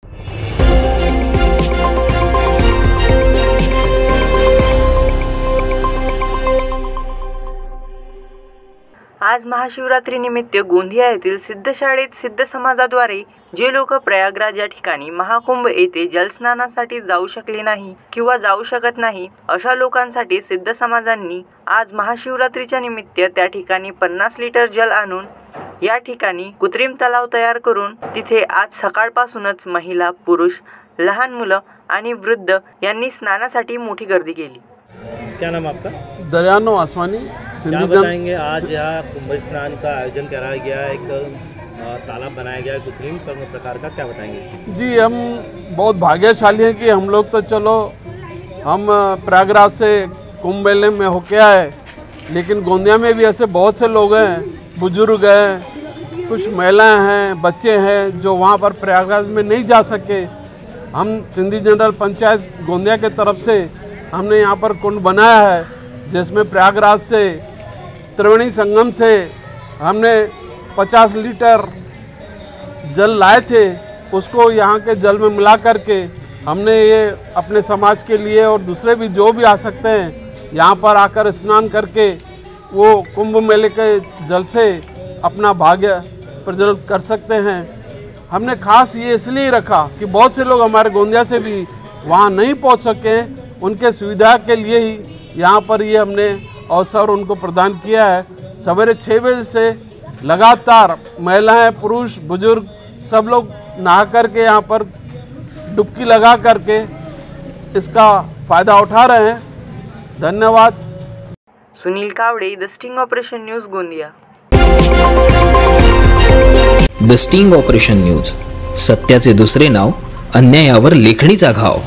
आज महाशिवरात्रीनिमित्त गोंदिया येथील सिद्ध शाळेत सिद्ध समाजाद्वारे जे लोक प्रयागराज या ठिकाणी महाकुंभ येथे जलस्नानासाठी जाऊ शकले नाही किंवा जाऊ शकत नाही अशा लोकांसाठी सिद्ध समाजांनी आज महाशिवरात्रीच्या निमित्त त्या ठिकाणी 50 लिटर जल आणून या ठिकाणी कृत्रिम तलाव तयार करून तिथे आज सकाळपासूनच महिला, पुरुष, लहान मुलं आणि वृद्ध यांनी स्नानासाठी मोठी गर्दी केली। क्या नाम आपका? दरियानो आसमानी। क्या बताएंगे, आज यहाँ कुंभ स्नान का आयोजन कराया गया, एक तालाब बनाया गया कृत्रिम प्रकार का, क्या बताएंगे? जी, हम बहुत भाग्यशाली हैं कि हम लोग तो चलो हम प्रयागराज से कुंभ मेले में होके आए, लेकिन गोंदिया में भी ऐसे बहुत से लोग हैं, बुजुर्ग हैं, कुछ महिलाएं हैं, बच्चे हैं जो वहाँ पर प्रयागराज में नहीं जा सके। हम सिंधी जनरल पंचायत गोंदिया के तरफ से हमने यहाँ पर कुंड बनाया है, जिसमें प्रयागराज से त्रिवेणी संगम से हमने 50 लीटर जल लाए थे, उसको यहाँ के जल में मिला करके हमने ये अपने समाज के लिए और दूसरे भी जो भी आ सकते हैं यहाँ पर आकर स्नान करके वो कुंभ मेले के जल से अपना भाग्य प्रज्वलित कर सकते हैं। हमने खास ये इसलिए रखा कि बहुत से लोग हमारे गोंदिया से भी वहाँ नहीं पहुँच सके, उनके सुविधा के लिए ही यहाँ पर ये हमने अवसर उनको प्रदान किया है। सवेरे 6 बजे से लगातार महिलाएं, पुरुष, बुजुर्ग सब लोग नहा करके यहाँ पर डुबकी लगा करके इसका फ़ायदा उठा रहे हैं। धन्यवाद। Sunil Kawade, the sting operation news, Gondia. The sting operation news, सत्याचे दुसरे नाव, अन्यायावर लेखणीचा घाव।